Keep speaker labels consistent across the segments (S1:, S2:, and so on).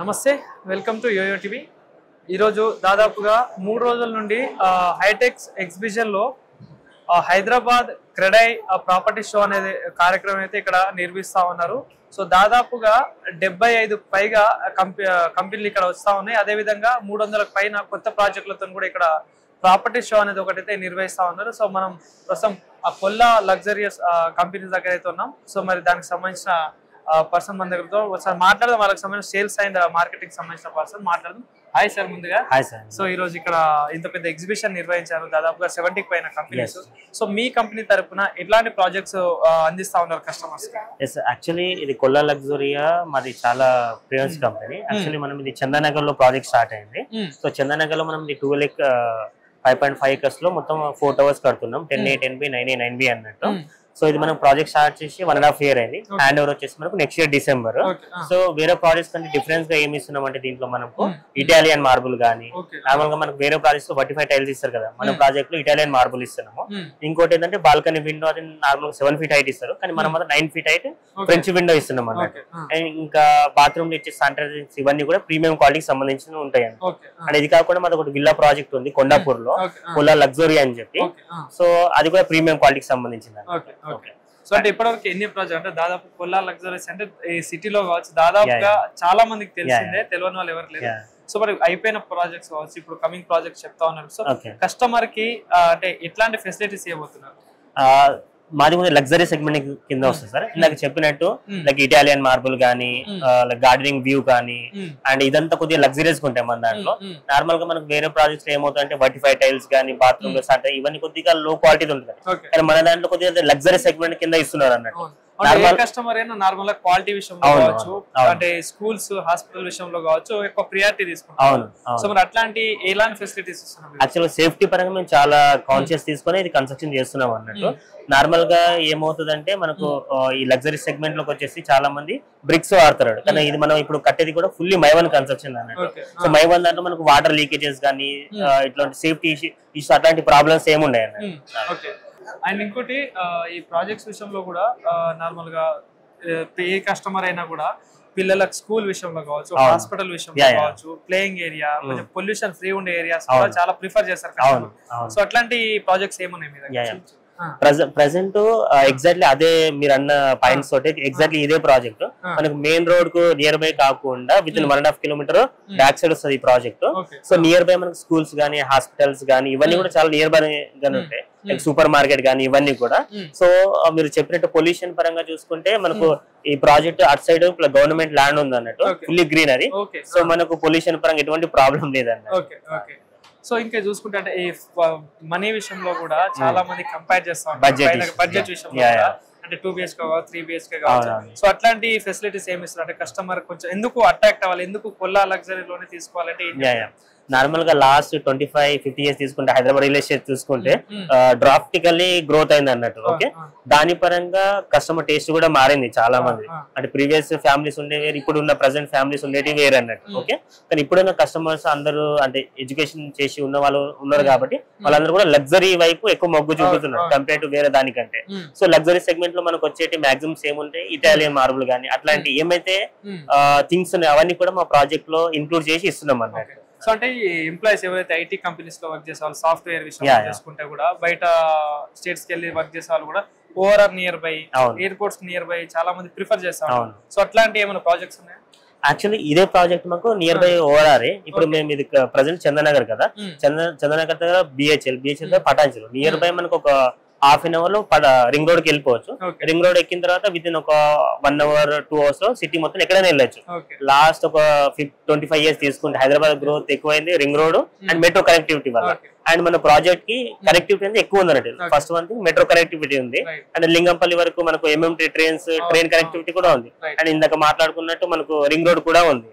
S1: నమస్తే, welcome to yo-yo TV. ఈరోజు దాదాపుగా 3 రోజుల నుండి హైటెక్స్ ఎగ్జిబిషన్లో హైదరాబాద్ క్రెడై ప్రాపర్టీ షో అనేది కార్యక్రమం అయితే ఇక్కడ నిర్వహిస్తూ ఉన్నారు. సో దాదాపుగా 75 పైగా కంపెనీలు ఇక్కడ వస్తూ ఉన్నాయి. అదేవిధంగా 300కు పైన కొత్త ప్రాజెక్టులతో కూడా ఇక్కడ ప్రాపర్టీ షో అనేది ఒకటైతే నిర్వహిస్తూ ఉన్నారు. సో మనం ప్రస్తుతం కొల్లా లగ్జరియస్ కంపెనీస్ దగ్గర అయితే ఉన్నాం. సో మరి దానికి సంబంధించిన పర్సన్ మన దగ్గరతో ఒకసారి మాట్లాడదాం. వాళ్ళకి సంబంధించిన సేల్స్ అండ్ మార్కెటింగ్ సంబంధించిన పర్సన్ మాట్లాడదాం. Hi sir. ముందుగా
S2: హాయ్ సార్.
S1: సో ఈ రోజు ఇక్కడ ఇంత పెద్ద ఎగ్జిబిషన్ నిర్వహించారు, దాదాపుగా 70కి పైన కంపెనీస్. సో మీ కంపెనీ తరపున ఎట్లాంటి ప్రాజెక్ట్స్ అందిస్తా ఉన్నారు కస్టమర్స్ కి?
S2: ఎస్, యాక్చువల్లీ ఇది కొల్లా లగ్జరియా మాది చాలా ప్రీమియస్ కంపెనీ. యాక్చువల్లీ మనం ఇది చందానగర్ లో ప్రాజెక్ట్ స్టార్ట్ అయింది. సో చందానగర్ లో మనం 5.5 acres లో మొత్తం 4 towers కడుతున్నాం. 10A 10B 9A 9B అన్నట్టు. సో ఇది మనం ప్రాజెక్ట్ స్టార్ట్ చేసి 1.5 year అయింది. హ్యాండ్ ఓవర్ వచ్చేసి మనకు నెక్స్ట్ ఇయర్ డిసెంబర్. సో వేరే ప్రాజెక్ట్స్ కంటే డిఫరెన్స్ గా ఏమి ఇస్తున్నాం అంటే దీంట్లో మనకు ఇటాలియన్ మార్బుల్ గానీ, నార్మల్ గా మనకు వేరే ప్రాజెక్ట్స్ లో 45 tiles ఇస్తారు కదా, మన ప్రాజెక్ట్ లో ఇటాలియన్ మార్బుల్ ఇస్తున్నాము. ఇంకోటి ఏంటంటే బాల్కనీ విండో అది నార్మల్ 7 feet హైట్ ఇస్తారు, కానీ మనం 9 feet హైట్ ఫ్రెంచ్ విండో ఇస్తున్నాం అన్నట్టు. అండ్ ఇంకా బాత్రూమ్ లో ఇచ్చే శానిటైజర్స్ ఇవన్నీ కూడా ప్రీమియం క్వాలిటీకి సంబంధించి ఉంటాయి అండి. అండ్ ఇది కాకుండా మాది ఒకటి విల్లా ప్రాజెక్ట్ ఉంది కొండాపూర్ లో, కొల్లా లగ్జరియా అని చెప్పి. సో అది కూడా ప్రీమియం క్వాలిటీకి సంబంధించింది.
S1: సో అంటే ఇప్పటివరకు ఎన్ని ప్రాజెక్ట్ అంటే దాదాపు కొల్లా లగ్జరీస్ అంటే ఈ సిటీలో కావచ్చు, దాదాపుగా చాలా మందికి తెలిసిందే, తెలియని వాళ్ళు ఎవరు లేరు. సో మరి అయిపోయిన ప్రాజెక్ట్స్ కావచ్చు, ఇప్పుడు కమింగ్ ప్రాజెక్ట్స్ చెప్తా ఉన్నారు. సో కస్టమర్ కి అంటే ఎట్లాంటి ఫెసిలిటీస్ ఇవ్వబోతున్నారు?
S2: మాది కూడా లగ్జరీ సెగ్మెంట్ కింద వస్తుంది సార్. ఇందాక చెప్పినట్టు లైక్ ఇటాలియన్ మార్బుల్ గానీ, లైక్ గార్డెనింగ్ వ్యూ కానీ, అండ్ ఇదంతా కొద్దిగా లగ్జరీస్ ఉంటాయి మన దాంట్లో. నార్మల్ గా మనకు వేరే ప్రాజెక్ట్స్ ఏమవుతాయంటే 45 tiles కానీ, బాత్రూమ్ ఇవన్నీ కొద్దిగా లో క్వాలిటీ ఉంటుంది. కానీ మన దాంట్లో కొద్దిగా లగ్జరీ సెగ్మెంట్ కింద ఇస్తున్నారు అన్నట్టు.
S1: కస్టమర్ అయినా నార్మల్ గా క్వాలిటీ విషయంలో కావచ్చు, అంటే స్కూల్స్ హాస్పిటల్ విషయంలో కావచ్చు, ఎక్కువ ప్రియారిటీ తీసుకుంటాం. సో మరి అట్లాంటి ఎలాంటి ఫెసిలిటీస్ ఇస్తున్నాం?
S2: యాక్చువల్ సేఫ్టీ పరంగా మేము చాలా కాన్షియస్ తీసుకొని ఇది కన్స్ట్రక్షన్ చేస్తున్నాం అన్నట్టు. నార్మల్ గా ఏమవుతుందంటే మనకు ఈ లగ్జరీ సెగ్మెంట్ లోకి వచ్చేసి చాలా మంది బ్రిక్స్ వాడతారు, కానీ ఇది మనం ఇప్పుడు కట్టేది కూడా ఫుల్లీ మైవన్ కన్స్ట్రక్షన్ అన్నట్టు. సో మైవన్ దాంట్లో మనకు వాటర్ లీకేజెస్ కానీ, ఇట్లాంటి సేఫ్టీ ఇష్యూస్ అట్లాంటి ప్రాబ్లమ్స్ ఏముండయి అన్నట్టు.
S1: అండ్ ఇంకోటి ఈ ప్రాజెక్ట్స్ విషయంలో కూడా నార్మల్ గా ఏ కస్టమర్ అయినా కూడా పిల్లలకు స్కూల్ విషయంలో కావచ్చు, హాస్పిటల్ విషయంలో కావచ్చు, ప్లేయింగ్ ఏరియా, కొంచెం పొల్యూషన్ ఫ్రీ ఉండే ఏరియాస్ కూడా చాలా ప్రిఫర్ చేస్తారు కస్టమర్. సో అట్లాంటి ప్రాజెక్ట్స్ ఏమున్నాయి మీ దగ్గర?
S2: ప్రెసెంట్ ఎగ్జాక్ట్లీ అదే మీరు అన్న పాయింట్స్ తోటి ఎగ్జాక్ట్లీ ఇదే ప్రాజెక్ట్ మనకు మెయిన్ రోడ్ కు నియర్ బై కాకుండా with in 1.5 kilometer back side వస్తుంది ఈ ప్రాజెక్ట్. సో నియర్ బై మనకు స్కూల్స్ గానీ, హాస్పిటల్స్ గానీ ఇవన్నీ కూడా చాలా నియర్ బై గానీ ఉంటాయి, లైక్ సూపర్ మార్కెట్ గానీ ఇవన్నీ కూడా. సో మీరు చెప్పినట్టు పొల్యూషన్ పరంగా చూసుకుంటే మనకు ఈ ప్రాజెక్ట్ అటు సైడ్ గవర్నమెంట్ ల్యాండ్ ఉంది అన్నట్టు, ఫుల్లీ గ్రీనరీ. సో మనకు పొల్యూషన్ పరంగా ఎటువంటి ప్రాబ్లం లేదన్నట్టు.
S1: సో ఇంకా చూసుకుంటే అంటే ఈ మనీ విషయంలో కూడా చాలా మంది కంపేర్ చేస్తాం బడ్జెట్ విషయంలో, అంటే 2 BHK కావచ్చు, 3 BHK కావచ్చు. సో అట్లాంటి ఫెసిలిటీస్ ఏమి ఇస్తారు అంటే కస్టమర్ కొంచెం ఎందుకు అట్రాక్ట్ అవ్వాలి, ఎందుకు కొల్లా లగ్జరీలోనే తీసుకోవాలంటే?
S2: నార్మల్ గా లాస్ట్ 25-50 years తీసుకుంటే హైదరాబాద్ రియల్ ఎస్టేట్ చూసుకుంటే డ్రాస్టికల్లీ గ్రోత్ అయింది అన్నట్టు. ఓకే, దాని పరంగా కస్టమర్ టేస్ట్ కూడా మారింది చాలా మంది. అంటే ప్రీవియస్ ఫ్యామిలీస్ ఉండేవి, ఇప్పుడు ఉన్న ప్రెసెంట్ ఫ్యామిలీస్ ఉండేవి వేరే అన్నట్టు. ఓకే, కానీ ఇప్పుడున్న కస్టమర్స్ అందరూ అంటే ఎడ్యుకేషన్ చేసి ఉన్న వాళ్ళు ఉన్నారు కాబట్టి వాళ్ళందరూ కూడా లగ్జరీ వైపు ఎక్కువ మొగ్గు చూపుతున్నారు కంపేర్ టు వేరే దానికంటే. సో లగ్జరీ సెగ్మెంట్ లో మనకు వచ్చేటి మాక్సిమం ఏముంటాయి, ఇటాలియన్ మార్బుల్ గానీ అట్లాంటి ఏమైతే థింగ్స్ ఉన్నాయి అవన్నీ కూడా మా ప్రాజెక్ట్ లో ఇంక్లూడ్ చేసి ఇస్తున్నాం అన్నట్టు.
S1: సో అంటే ఈ ఎంప్లాయీస్ ఎవరైతే ఐటీ కంపెనీస్ లో వర్క్ చేసే వాళ్ళు, సాఫ్ట్వేర్ విషయంలో చేసుకుంటే కూడా బయట స్టేట్స్ కి వెళ్ళి వర్క్ చేసే వాళ్ళు కూడా ORR near by, airports near by చాలా మంది ప్రిఫర్ చేస్తారు. సో అట్లాంటి ఏమైనా ప్రాజెక్ట్స్ ఉన్నాయా?
S2: యాక్చువల్లీ ఇదే ప్రాజెక్ట్ మాకు నియర్ బై ఓఆర్ఆర్. ఇప్పుడు మేము ఇది ప్రజెంట్ చందనగర్ కదా, చందనగర్ దగ్గర బిహెచ్ఎల్ దగ్గర పటాంచెరు నియర్ బై మనకు ఒక ½ an hour లో రింగ్ రోడ్ కి వెళ్ళిపోవచ్చు. రింగ్ రోడ్ ఎక్కిన తర్వాత విత్ ఇన్ ఒక 1 hour 2 hours లో సిటీ మొత్తం ఎక్కడైనా వెళ్ళొచ్చు. లాస్ట్ ఒక 25 years తీసుకుంటే హైదరాబాద్ గ్రోత్ ఎక్కువైంది ring road and metro connectivity వల్ల. అండ్ మన ప్రాజెక్ట్ కి కనెక్టివిటీ అనేది ఎక్కువ ఉంది అన్నట్టు. First one thing metro connectivity ఉంది, అండ్ లింగంపల్లి వరకు మనకు MMT ట్రైన్ కనెక్టివిటీ కూడా ఉంది, అండ్ ఇందాక మాట్లాడుకున్నట్టు మనకు రింగ్ రోడ్ కూడా ఉంది.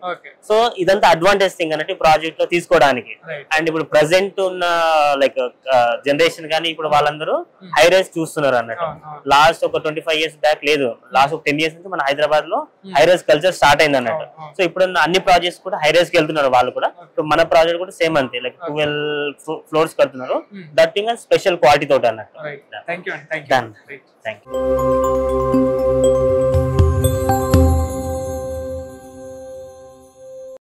S2: సో ఇదంతా అడ్వాంటేజ్ థింగ్ అన్నట్టు ప్రాజెక్ట్ లో తీసుకోవడానికి. అండ్ ఇప్పుడు ప్రెసెంట్ ఉన్న లైక్ జనరేషన్ కానీ ఇప్పుడు వాళ్ళందరూ హై రైజ్ చూస్తున్నారు అన్నట్టు. లాస్ట్ ఒక 25 years బ్యాక్ లేదు, లాస్ట్ ఒక 10 years నుంచి మన హైదరాబాద్ లో హై రైజ్ కల్చర్ స్టార్ట్ అయింది అన్నట్టు. సో ఇప్పుడు అన్ని ప్రాజెక్ట్స్ కూడా హై రైజ్ కి వెళ్తున్నారు వాళ్ళు కూడా. సో మన ప్రాజెక్ట్ కూడా సేమ్ అంతే, లైక్ 12 floors కడుతున్నారు, దట్ థింగ్ స్పెషల్ క్వాలిటీ తోటి అన్నట్టు.
S1: Thank you.